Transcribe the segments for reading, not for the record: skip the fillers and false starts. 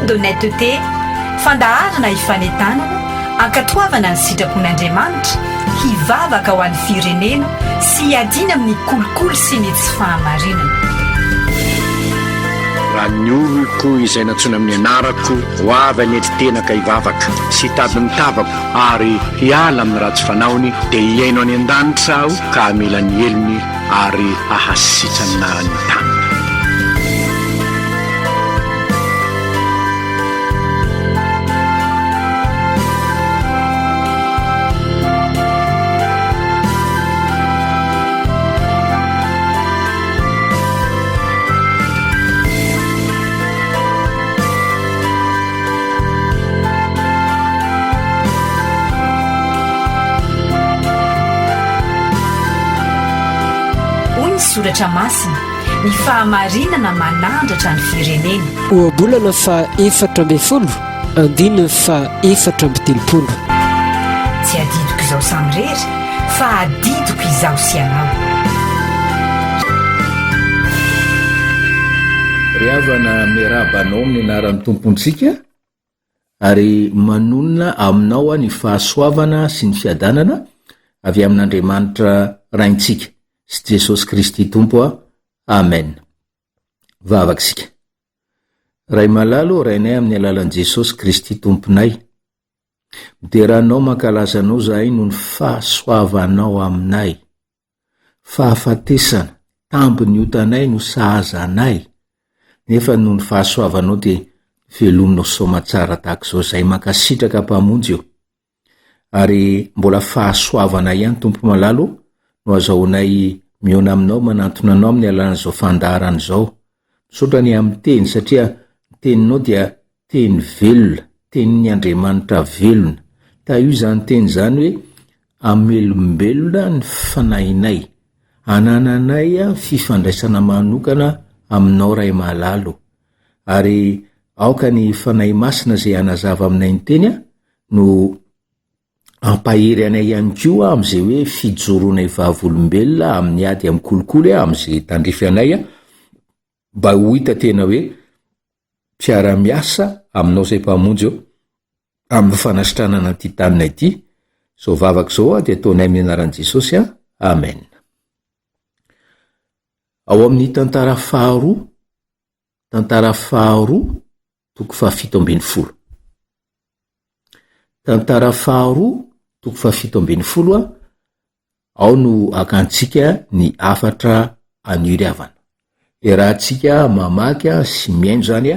d'honnêteté fandaharana hifanentanana ankatoavana ny sitrapon'andriamanitra hivavaka ho an'ny firenena sy hiadiana amin'ny kolokolo sy ny tsy fahamarinana. raha ny oloko izay natsoina amin'ny anarako ho avy anety tenaka hivavaka sy tady ny tavako ary hiala amin'ny ratsy fanaony dia hiaino any an-danitra aho ka hamela ny elony ary ahasitrana ny tany. soratra masina ny fahamarinana manandratra ny firenena. oabolana fa 4 andininy fa 4 tsy adidiko izao samirery fa adidiko izaho sy anao. ry havana miarabanao amin'ny anaran'ny tompontsika ary manonona aminao ny fahasoavana sy ny fiadanana avy amin'Andriamanitra raintsika sy Jesosy Kristy tompo amen. Vavaksika ray malalo rainay amin'ny alalan'i Jesosy Kristy tomponay, mideranao mankalazanao zahay noho ny fahasoavanao aminay, fahafatesana tambiny otanay no sahazanay, nefa noho ny fahasoavanao dia velominao somatsara tahak'izao zay mankasitraka mpamonjy eo, ary mbola fahasoavana ihany tompo malalo no azahoanay miona aminao manantona anao amin'ny alalan'izao fandaharana izao. Misaotra ny amin'ny teny satria ny teninao dia teny velona, tenin'ny Andriamanitra velona. Ta io zany teny zany hoe amelombelona ny fanahinay, anananay fifandraisana manokana aminao ray malalo, ary aoka ny fanahy masina zay anazava aminay ny teny no ampahery anay ihany koa am'izay hoe fijoroanay vavolombelona amin'ny ady amin'ny kolokolo am'izay tandrify anay mba ho hita tena hoe fiara-miasa aminao zay mpamonjy eo amin'ny fanasitranana ty tanina ity. Zao vavaka zao dia ataonay amin'ny anaran'i Jesosy amen. Ao amin'ny tantara faharoa toko 17. Tantara faharoa toko 17 ao no akantsika ny 4 aniriavana. Rahantsika mamaky sy miaino zany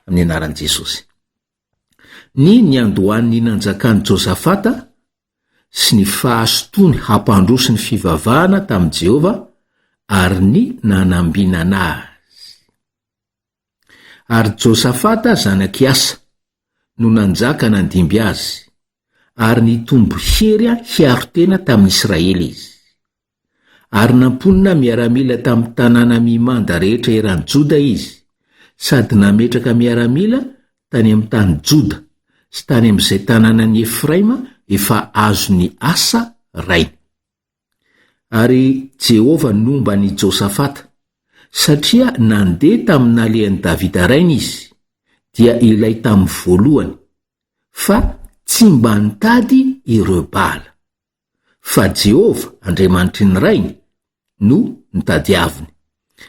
amin'ny anaran'i Jesosy. Ny andohan'ny nanjakany Josafata sy ny fahasotony hampandroso ny fivavahana tamin'i Jehova ary ny nanambinana azy. Ary Josafata zanaky asa no nanjaka nandimby azy, ary nitombo hery hiaro-tena tamin'ny Israely izy. Ary namponina miaramila tamin'ny tanàna mimanda rehetra eran'i Joda izy, sady nametraka miaramila tany amin'ny tany Joda sy tany amin'izay tanàna ny Efraima efa azo ny asa rainy. Ary Jehova nomba ny Josafata satria nandeha tamin'ny nalehan'i Davida rainy izy, dia ilay tamin'ny voalohany, fa tsy mba nitady ireo Baala, fa Jehova Andriamanitry ny rainy no nitadiaviny,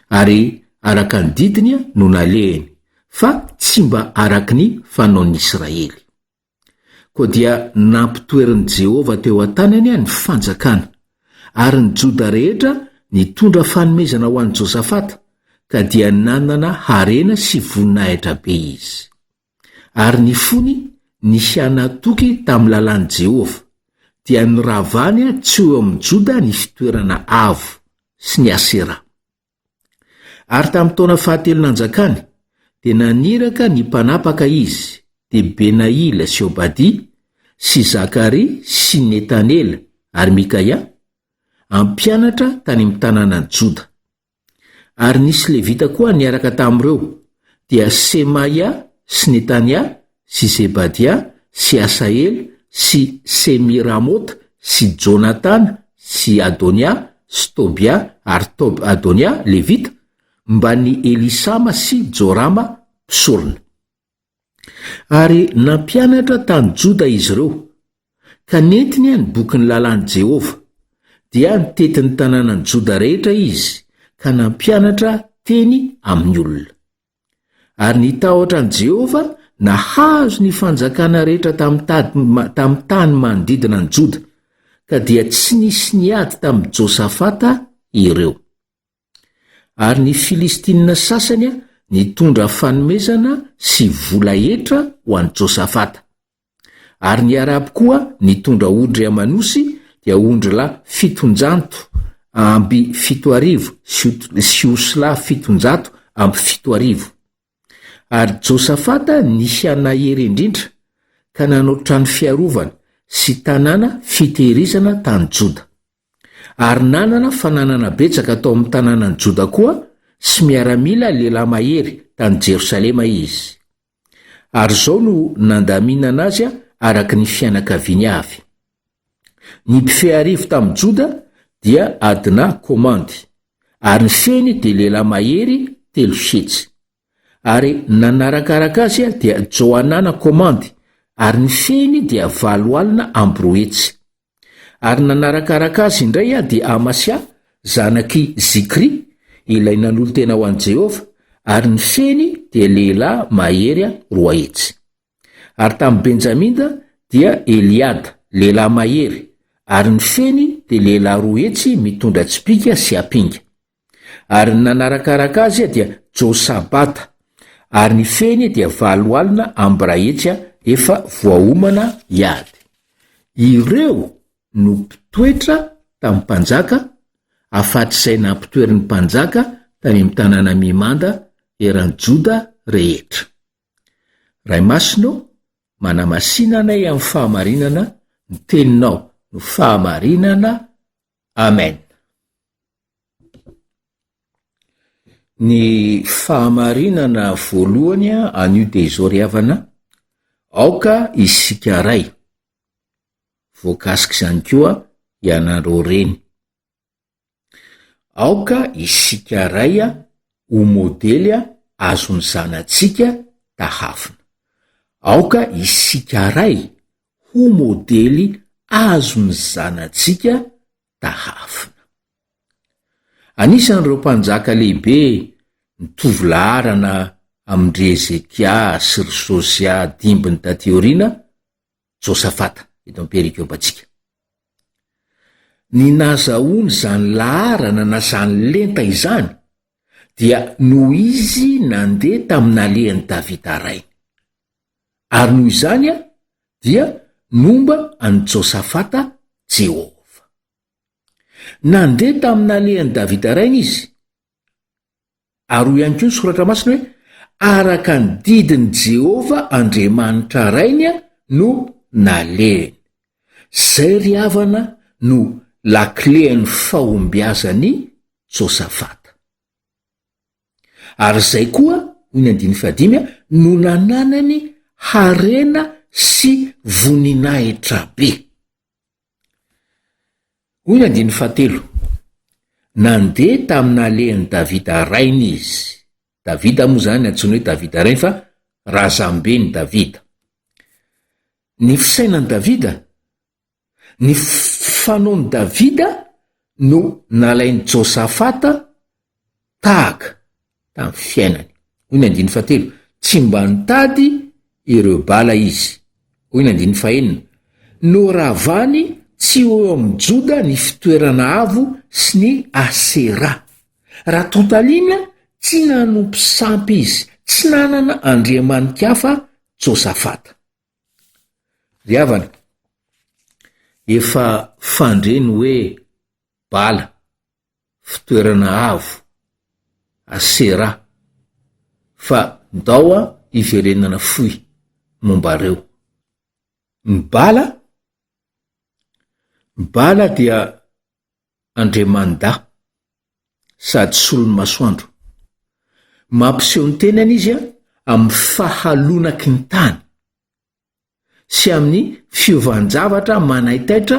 ary araka ny didiny no nalehany, fa tsy mba araky ny fanaon'ny Israely. Koa dia nampitoerin'i Jehova teo an-tanany ny fanjakana, ary ny Joda rehetra nitondra fanomezana ho an'i Josafata, ka dia nanana harena sy voninahitra be izy. Ary ny fony ny hianatoky tamin'ny lalan'i Jehova, dia niravany tsy eo amin'ny Joda ny fitoerana avo sy ny Asera. Ary tamin'ny taona fahatelo nanjakany dia naniraka ny mpanapaka izy, dia Benaila sy Obadia sy Zakary sy Netanela ary Mikaia ampianatra tany amin'ny tanànan'i Joda. Ary nisy Levita koa niaraka tamin'ireo, dia Semaia sy Netania sy Zebadia sy Asael sy Semiramota sy Jonatana sy Adonia sy Tobia ary Adonia Levita, mba ny Elisama sy Jorama mpisorona. ary nampianatra tany Joda izy ireo ka nentiny ny bokyny lalàny Jehova dia nitetin'ny tanànany Joda rehetra izy ka nampianatra teny amin'ny olona. Ary nitahotra an' Jehova nahazo ny fanjakana rehetra tamin'ny tany manodidina ny Joda ka dia tsy nisy niady tamin'ny Josafata ireo. Ary ny Filistinina sasany nitondra fanomezana sy vola etra ho an'i Josafata. Ary ny Arabo koa nitondra ondry amanosy dia ondry lahy 700 amby 7,000 sy osy lahy 700 amby 7,000. Ary Josafata nisy anahery indrindra ka nanao trano fiarovana sy tanàna fitehirizana tany Joda. Ary nanana fananana betsaka atao amin'ny tanànany Joda koa sy miaramila lehilahy mahery tany Jerosalema izy. Ary zao no nandaminana azy araka ny fianakaviany avy. Ny mpifeharivo tamin'ny Joda dia Adna komandy, ary ny feny dia lehilahy mahery 300. Ary nanarakaraka azy dia Joanana komandy, ary ny feny dia 9 alina amby 2 hetsy. Ary nanarakaraka azy indray dia Amasia zanaky Zikri, ilay nanolo tena ho an'i Jehova, ary ny feny dia lehilahy mahery 2 hetsy. Ary tamin'ny Benjaminda dia Eliada lehilahy mahery, ary ny feny dia lehilahy 2 hetsy mitondra tsipika sy apinga. Ary nanarakaraka azy dia Josabata, ary ny feny dia 9 alina amby 2 hetsy efa voaomana iady. Ireo no mpitoetra tamin'ny mpanjaka, afatr'izay nampitoerin'ny mpanjaka tany amin'ny tanàna mimanda eran'i Joda rehetra. Ray Masino, manamasinanay amin'ny fahamarinana ny teninao no fahamarinana. Amen. Ny fahamarinana voalohany anio dia izao ry havana: aoka isika ray. Voakasika izany koa ianareo reny. Aoka isika ray ho modely azony zanatsika tahafina. Aoka isika ray ho modely azony zanatsika tahafina. Anisan'ireo mpanjaka lehibe nitovy laharana amin'ndry Ezekia sy ry Josia dimbiny taty aoriana, Josafata eto amin'ny perikopantsika. Ny nazahoany zany laharana na zany lenta izany dia noho izy nandeha tamin'ny alehan'i Davida rainy. Ary noho izany dia nomba an'i Josafata Jehova. Nandeha tamin'ny alehan'i Davida rainy izy. Ary ho ihany koa ny soratra masina hoe araka ny didin'i Jehova Andriamanitra rainy no nalehany. Zay ry havana no laklehan'ny fahombiazany Josafata. Ary zay koa, hoy ny 15, no nananany harena sy voninahitra be. Hoy ny 17, nandeha tamin'ny alehan'i Davida rainy izy. Davida moa zany antsoina hoe Davida rainy fa razambeny Davida. Ny fisainan'i Davida, ny fanaon'i Davida no nalain'i Josafata tahaka tamin'ny fiainany. Hoy ny 17, tsy mba nitady ireo bala izy. Hoy ny 19, no ravany tsy eo amin'ny Joda ny fitoerana avo sy ny Asera. Raha tontaliana tsy nanompo sampy izy, tsy nanana andriamanika hafa Josafata. Ry havana, efa fandreny hoe bala, fitoerana avo, Asera, fa ndao iverenana foy momba reo. Ny bala dia Andriamanda sady solon'ny masoandro. Mampiseho ny tenany izy amin'ny fahalonaky ny tany sy amin'ny fiovanjavatra manaitaitra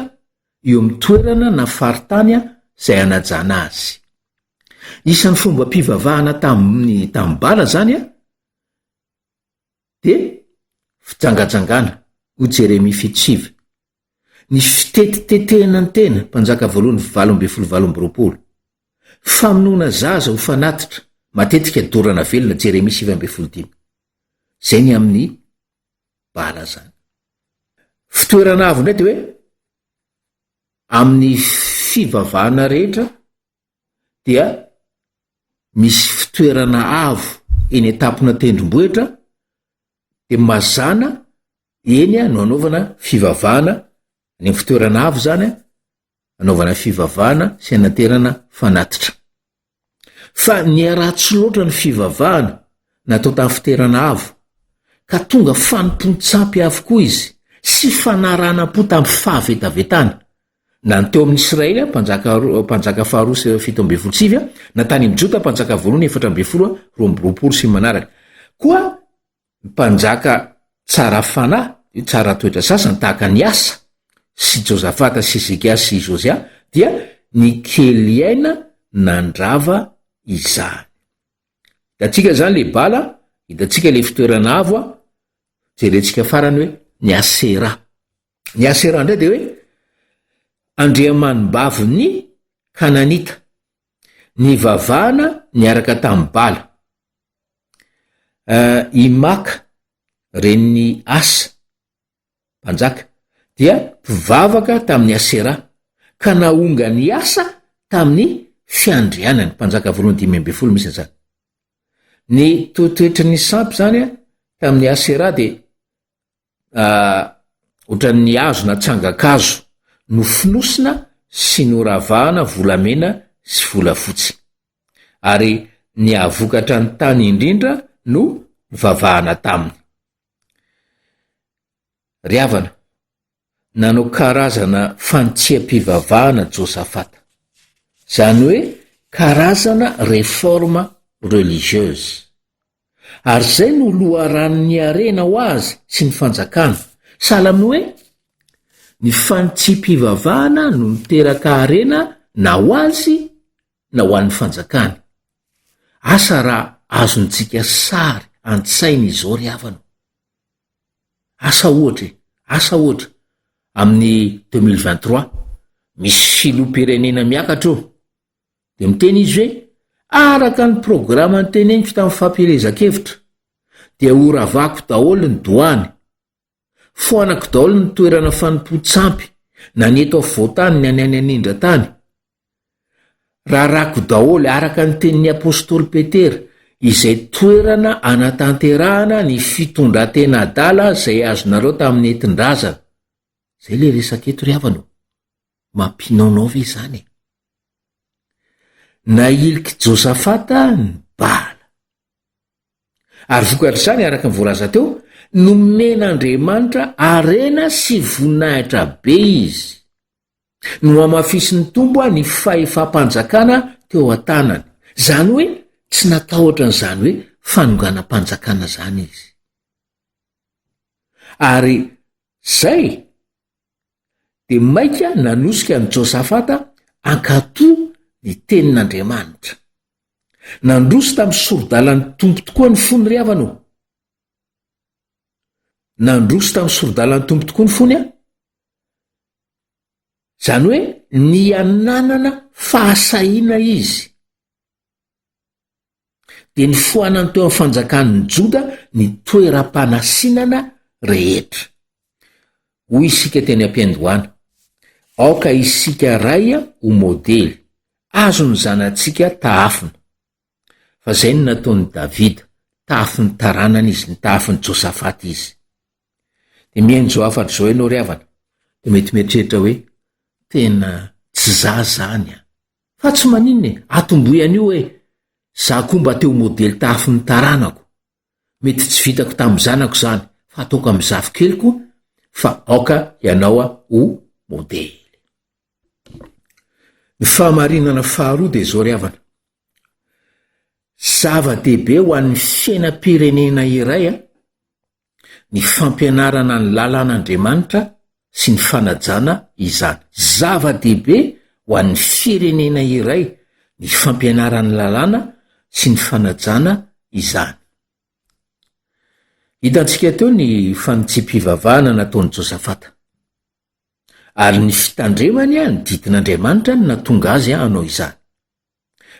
eo amin'ny toerana na faritany izay anajana azy. Isan'ny fomba mpivavahana tamin'ny bala zany dia fitsangajangana ho Jeremia 7:7. Ny fitetitetehana ny tena mpanjaka voalohany 7:20. Famonoana zaza ho fanatitra matetika dorana velona Jeremia 7:15. Zay ny amin'ny bala zany. Fitoerana avo indray de hoe amin'ny fivavahana rehetra dia misy fitoerana avo eny etapona tendrombohitra de mazana eny no anaovana fivavahana ny fitoerana avo zany anaovana fivavahana sy anaterana fanatitra. Fa ny aratsy loatra ny fivavahana natao tamin'ny fitoerana avo ka tonga fanompontsampy avokoa izy sy fanaranam-po tamin'ny fahavetavetana na ny teo amin'ny Israely mpanjaka faharoa sy 7:7, na tany amin'ny Jota mpanjaka voalohany 4:20, 2:20 sy manaraka. Koa mpanjaka tsara fanahy, tsara toetra sasany tahaka ny Asa sy Josafata sy Ezekia sy Josia dia ny Keliaina nandrava izany. Hitantsika zany le bala, hitantsika le fitoerana avo, jerentsika farany hoe ny Asera. Ny Asera indray de hoe andriamanim-bavy ny Kananita, ny vavahana niaraka tamin'ny bala. I Maka ren'ny Asa mpanjaka dia mpivavaka tamin'ny Asera ka naonga ny Asa tamin'ny fiandrianany. Mpanjaka voalohany 5:10 misy zany. Ny toetoetry ny sampy zany tamin'ny Asera de ohatran'ny hazo na tsangakazo no finosina sy noravahana volamena sy volafotsy, ary ny avokatra ny tany indrindra no vavahana taminy. Ry havana, nanao karazana fantsiam-pivavahana Josafata, zany hoe karazana réforme religieuse, ary zay no loharan'ny arena ho azy sy ny fanjakana. Sahala amin'ny hoe ny fantsiam-pivavahana no miteraka arena na ho azy na ho an'ny fanjakany. Asa raha azontsika sary an-tsaina izao ry havana. Asa ohatra amin'ny 2023 misy filoham-pirenena miakatra io de miteny izy hoe araka ny programa ny teneniko tamin'ny fampielezan-kevitra dia horavako daholo ny doany, foanako daholo ny toerana fanompo-tsampy na ny eto afovoantany ny any anindran-tany. Rarako daholo araka ny tenin'ny apôstôly Petera izay toerana anatanterahana ny fitondran-tena adala zay azonareo tamin'ny entin-drazana. Zay le resaka eto ry havana, mampinaonao ve zany? Na iliky Josafata ny bala, ary vokatr'izany araka ny voalaza teo nomen'Andriamanitra arena sy voninahitra be izy, no amafisy ny tombo ny fahefam-panjakana teo an-tanany. Zany hoe tsy natahotra n'izany hoe fanonganam-panjakana zany izy. Ary zay de maika nanosika ny Josafata ankatoa ny tenin'Andriamanitra. Nandroso tamin'ny sorodalan'ny tompo tokoa ny fony ry havana. Nandroso tamin'ny sorodalan'ny tompo tokoa ny fony zany hoe ny ananana fahasahiana izy. De ny foanany teo amin'ny fanjakan'ny Joda ny toeram-panasinana rehetra. Hoy isika teny am-piandohana, aoka isika raya ho modely, azo ny zanatsika tahafina. Fa zay ny nataon'ny Davida, tahafiny taranana izy, ny tahafiny Josafata izy. De mihaino zao afatra zao ianao ry havana, de mety mieritreritra hoe tena tsy za zany fa tsy maninona atomboiany io hoe za koa mba teo modely tahafiny taranako. Mety tsy vitako tamin'ny zanako zany, fa ataoko amin'ny zafikeliko, fa aoka ianao ho modely. Ny fahamarinana faharoa de zao ry havana, zava-dehibe ho an'ny fiainam-pirenena iray ny fampianarana ny lalàn'Andriamanitra sy ny fanajana izany. Zava-dehibe ho an'ny firenena iray ny fampianarana ny lalàna sy ny fanajana izany. hitantsika teo ny fanitsim-pivavahana nataony Josafata, ary ny fitandremany a ny didin'Andriamanitra no natonga azy hanao izany.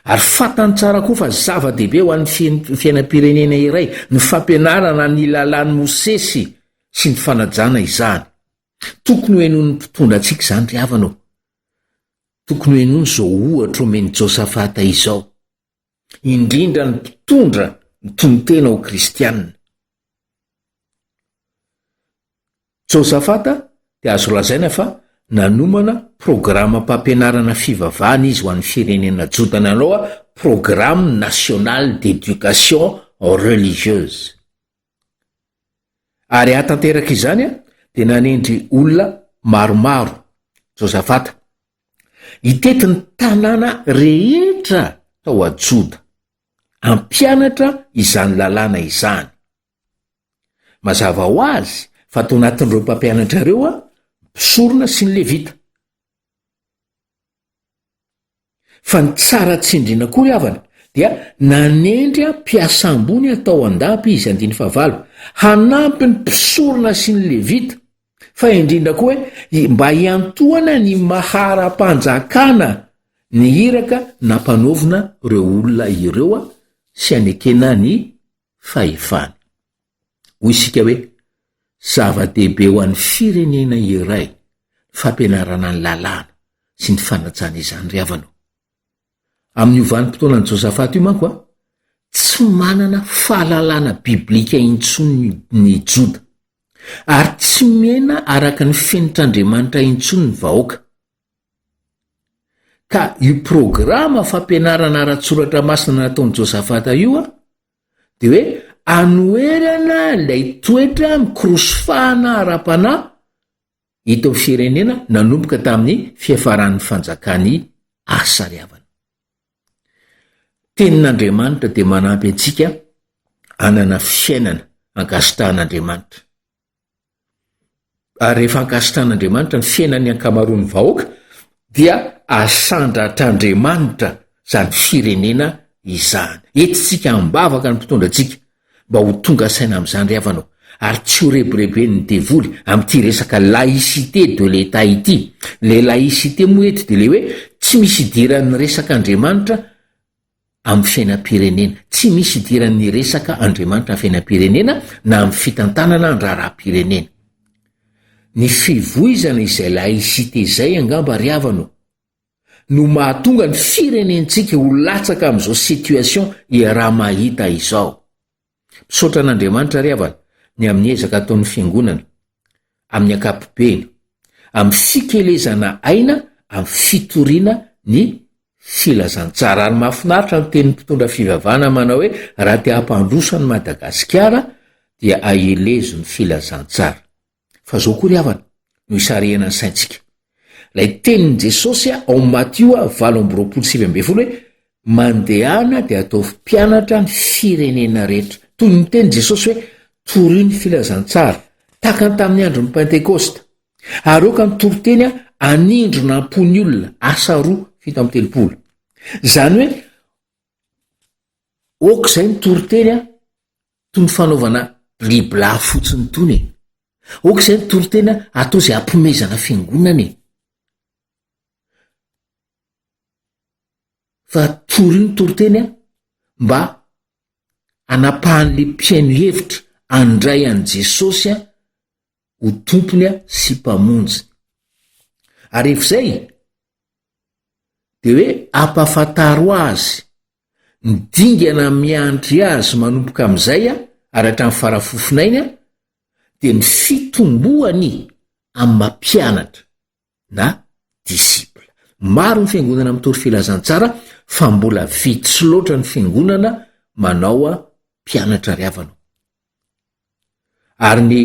Ary fatany tsara koa fa zava-dehibe ho an'ny fiainam-pirenena iray ny fampianarana ny lalàn'ny Mosesy sy ny fanajana izany. Tokony ho hainoany mpitondra antsika izany ry havanao. Tokony ho hainoany zao ohatra omeny Josafata izao, indrindra ny mpitondra ny tonontena ho kristianina. Josafata dia azo lazaina fa nanomana programa-pampianarana fivavahana izy ho an'ny firenena Joda, nanao Programme national d'éducation religieuse. Ary ahatanteraka izany dia nanendry olona maromaro Josafata hitety ny tanàna rehetra tao a Joda hampianatra izany lalàna izany. Mazava ho azy fa tao anatin'ireo mpampianatra ireo mpisorona sy ny Levita. Fa ny tsara tsindriana koa ry havana dia nanendry mpiasa ambony atao an-dampy izy 15 hanampy ny mpisorona sy ny Levita, fa indrindra koa mba hiantohana ny maharam-panjakana ny iraka nampanaovina ireo olona ireo sy anekena ny fahefany. Hoy isika hoe zava-dehibe ho an'ny firenena iray fampianarana ny lalàna sy ny fanajana izany ry havanao. Amin'ny ovanim-potoanan'i Josafata io manko tsy manana fahalalana biblika intsony ny Joda, ary tsy mihena araka ny fenitr'Andriamanitra intsony ny vahoaka. Ka io programa fampianarana ara-tsoratra masina nataon'i Josafata io dia hoe anoerana ilay toetra mikorosofahana ara-panahy hita amin'ny firenena nanomboka tamin'ny fiafaran'ny fanjakany asa ry havana. Tenin'Andriamanitra dia manampy antsika hanana fiainana ankasitrahan'Andriamanitra. Ary rehefa ankasitrahan'Andriamanitra ny fiainan'ny ankamaroan'ny vahoaka dia asandratr'Andriamanitra zany firenena izany. Etintsika ambavaka ny mpitondra antsika mba ho tonga saina amin'izany ry havanao, ary tsy ho reborebe ny devoly amin'ity resaka laïcité de l'État ity. Le laïcité moa eto dia le hoe tsy misy idiran'ny resaka Andriamanitra amin'ny fiainam-pirenena, tsy misy idiran'ny resaka Andriamanitra amin'ny fiainam-pirenena na amin'ny fitantanana ny raharaham-pirenena. Ny fivoizana izay laïcité izay angamba ry havanao no mahatonga ny firenentsika ho latsaka amin'izao situation iaraha mahita izao. Misaotra an'Andriamanitra ry havana ny amin'ny ezaka ataon'ny fiangonana, amin'ny ankapobeny, amin'ny fikelezana aina, amin'ny fitoriana ny filazantsara. Ary mahafinaritra ny tenin'ny mpitondra fivavahana manao hoe raha te hampandroso ny Madagasikara dia aelezo ny filazantsara. Fa zao koa ry havana no isarihana ny saintsika. Lay tenin'i Jesosy ao Matteo 8:27 hoe mandehana dia atao mpianatra ny firenena rehetra. Toy ny teny Jesosy hoe tory ny filazantsara tahaka ny tamin'ny andron'ny Pentekosta, ary oka ny toriteny anindrona ampony olona asa 2:7. Zany hoe oka izay ny toriteny toy ny fanaovana libla fotsiny tony. Oka izay ny toriteny atao izay ampomezana fiangonana. Fa tory ny toriteny mba anapahan'le mpiaino hevitra andray an'i Jesosy ho tompony sy mpamonjy. Ary efizay dia hoe ampafantaro azy ny dingana miandry azy manomboka amin'izay aratra amin'ny farafofinainy dia ny fitomboany amin'ny mampianatra na disipla. Maro ny fiangonana mitory filazantsara fa mbola vitsy loatra ny fiangonana manao mpianatra ry havanao. Ary ny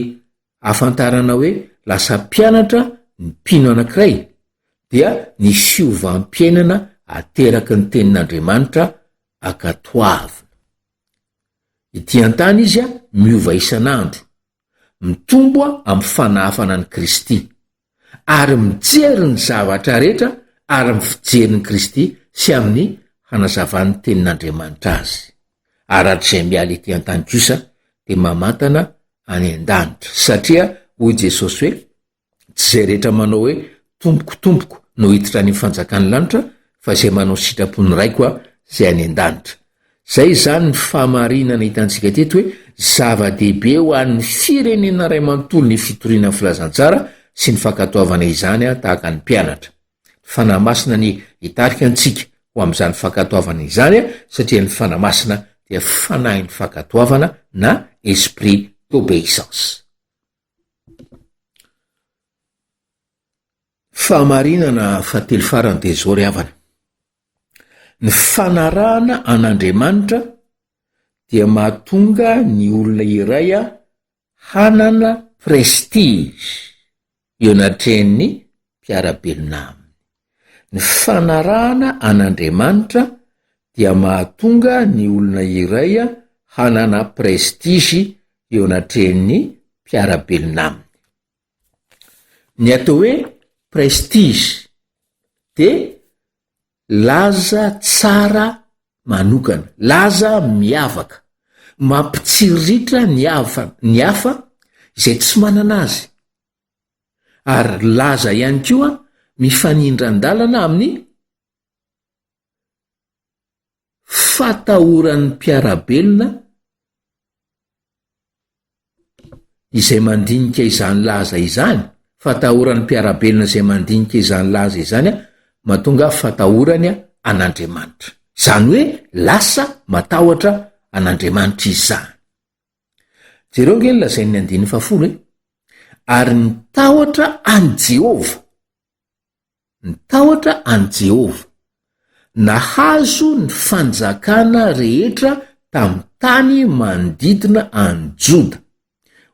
afantarana hoe lasa mpianatra ny mpino anankiray dia ny fiovam-piainana ateraky ny tenin'Andriamanitra ankatoavina. Ity an-tany izy miova isan'andro, mitombo amin'ny fanahafana ny Kristy, ary mijery ny zavatra rehetra ary mifijery ny Kristy sy amin'ny hanazavan'ny tenin'Andriamanitra azy. Arak'izay miala ety an-tany kosa dia mamantana any an-danitra satria hoy Jesosy hoe tsy zay rehetra manao hoe tombokotomboko no hiditra ny fanjakany lanitra fa zay manao sitrapony ray koa zay any an-danitra. Zay zany ny fahamarinana hitantsika teto hoe zava-dehibe ho an'ny firenena ray manontolo ny fitoriana filazantsara sy ny fankatoavana izany tahaka ny mpianatra. Fanahy masina ny hitarika antsika ho am'izany fankatoavana izany satria ny fanahy masina dia fanahy ny fankatoavana na esprit d'obéissance. Fahamarinana fahatelo farany dia zao ry havana. Ny fanarahana an'Andriamanitra dia mahatonga ny olona iray hanana prestige eo anatrehan'ny mpiarabelona aminy. Ny fanarahana an'Andriamanitra dia mahatonga ny olona iray hanana prestige eo anatrehan'ny mpiarabelona aminy. Ny atao hoe prestige de laza tsara manokana, laza miavaka, mampitsiriritra ny hafa izay tsy manana azy, ary laza ihany koa mifanindran-dalana amin'ny fatahoran'ny mpiarabelona izay mandinika izany laza izany. Fatahoran'ny mpiarabelona izay mandinika izany laza izany mahatonga fatahorany an'Andriamanitra. Izany hoe lasa matahotra an'Andriamanitra izany. Jereo nge lazain'ny 10 hoe ary nitahotra any Jehova, nitahotra any Jehova, nahazo ny fanjakana rehetra tamin'ny tany manodidina any Joda.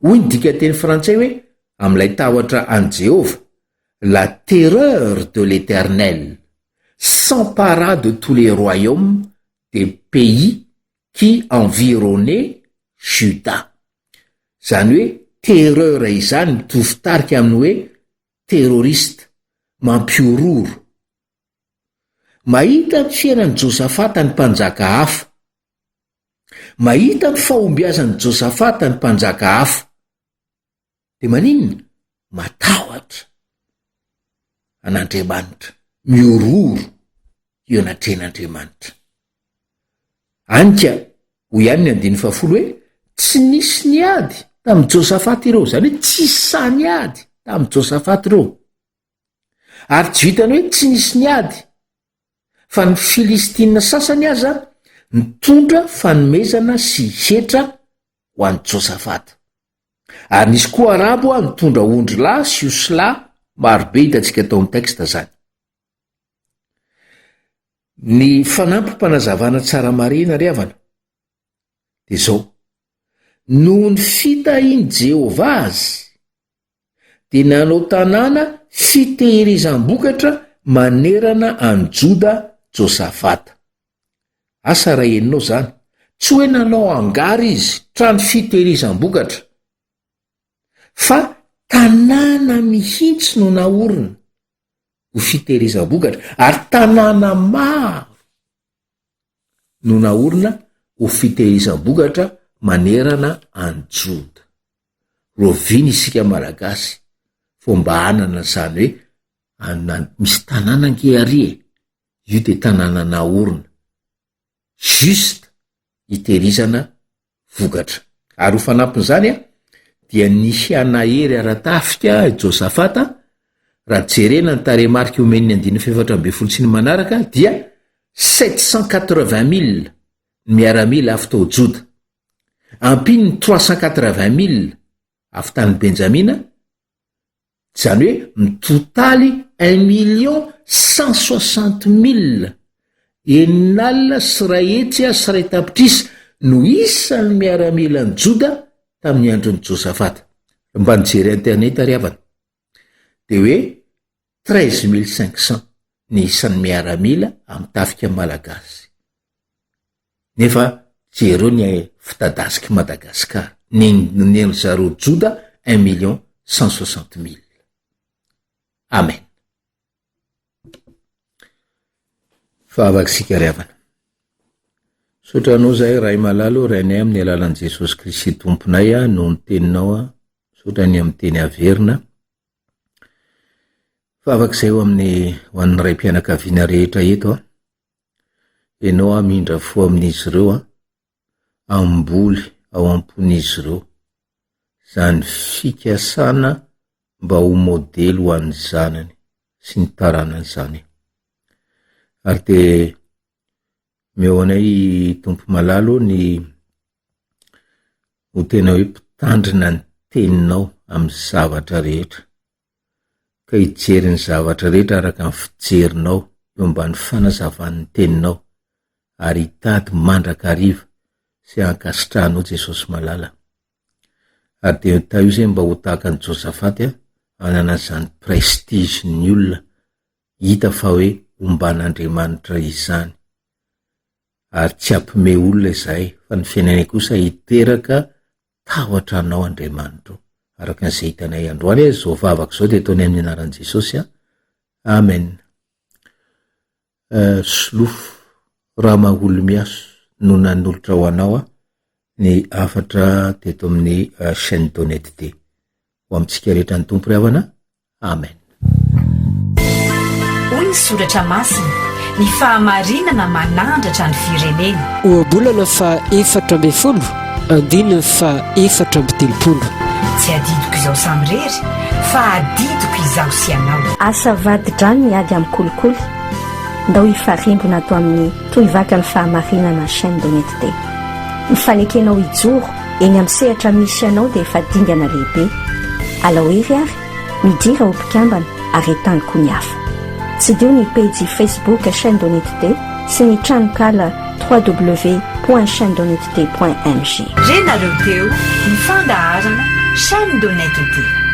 Hoy ny dikateny frantsay hoe amin'ilay tahotra any Jehova, la terreur de l'Éternel s'empara de tous les royaumes des pays qui environnaient Juda. Zany hoe terreur izany mitovy tarika aminy hoe terroriste, mampiororo. Mahita ny fiainan'i Josafata ny mpanjaka hafa, mahita ny fahombiazan'i Josafata ny mpanjaka hafa, de maninona? Matahotra an'Andriamanitra, miororo eo anatrehan'Andriamanitra. Anika ho ihany ny 10 hoe tsy nisy niady tamin'i Josafata ireo, zany hoe tsy sany ady tamin'i Josafata ireo, ary tsy vitany hoe tsy nisy niady fa ny Filistina sasany aza nitondra fanomezana sy hetra ho an'i Josafata. Ary nisy koa arabo nitondra ondry lahy sy osolahy marobe, hitantsika tao amin'ny teksta zany. Ny fanampim-panazavana tsara marina ry havana de zao: noho ny fitahiany Jehova azy de nanao tanàna fitehirizam-bokatra manerana any Joda Josafata. Asa raha eninao zany, tsy hoe nanao angary izy trano fitehirizam-bokatra, fa tanàna mihitsy no naorina ho fitehirizam-bokatra, ary tanàna maro no naorina ho fitehirizam-bokatra manerana any Joda. Rovina isika malagasy fomba anana zany hoe misy tanàna nge arie, io de tanàna naorina juste hitehirizana vokatra. Ary ho fanampin'izany dia nisy anahery aratafika Josafata. Raha jerena ny taremarika omen'ny 14 sy ny manaraka dia 780,000 miaramila avy tao Joda, ampiny ny 380,000 avy tany Benjamina, zany hoe mitotaly 1,160,000 eninalina sy ray hetsy sy ray tapitrisa no isan'ny miaramila ny Joda tamin'ny andron'ny Josafata. Mba nijery internet ry havana de hoe 13 500 ny isan'ny miaramila amin'ny tafika malagasy. Nefa jereo ny fitadasiky Madagasikara, ny zaro Joda 1,160,000. Amen. Fa avakisika ry havana, sotranao zahay ray malalo rainay amin'ny alalan'i Jesosy Kristy tomponay a no ny teninao a sotrany amin'ny teny averina fa afak'izay ho an'ny ray mpianakaviana rehetra eto a ianao a mindra fo amin'izy ireo a amboly ao ampon'izy ireo zany fikasana mba ho modely ho an'ny zanany sy ny taranany zany ary de meo anay tompo malalo ny ho tena hoe mpitandrina ny teninao amin'ny zavatra rehetra ka hijery ny zavatra rehetra araka ny fijerinao eo ambany fanazavan'ny teninao ary hitady mandrakariva sy hankasitrahanao Jesosy malala ary de tao io zay mba ho tahaka ny Josafaty anana zany prestige ny olona hita fa hoe omban'Andriamanitra izany ary tsy ampime olona izay fa ny fiainanay kosa hiteraka tahotra anao Andriamanitra araka n'izay hitanay androany zao vavaka zao de ataony amin'ny anaran'i Jesosy amen. Solofo raha maholo miaso no nanolotra ho anao ny afatra teto amin'ny chaîne d'honnêteté ho amintsika rehetra ny tompo ry havana amen. Hoy ny soratra masina ny fahamarinana manandratra ny firenena oabolana fa 7 andininy fa 7 tsy adidiko izao samy rery fa adidiko izaho sy anao asa vady-drano miady amin'ny kolikoly ndao hifarembona ato amin'ny tohivaka ny fahamarinana chaîne d'honnêteté ny fanekenao ijoro eny amin'ny sehatra misy anao dia efa dingana lehibe alahoery ary midira ho mpikambana ary etaniko ny hafa tsy dio ny page Facebook chaîne d'honnêteté sy ny tranokala www.chaînedhonnêteté.mg renareo teo ny fandaharana chaîne d'honnêteté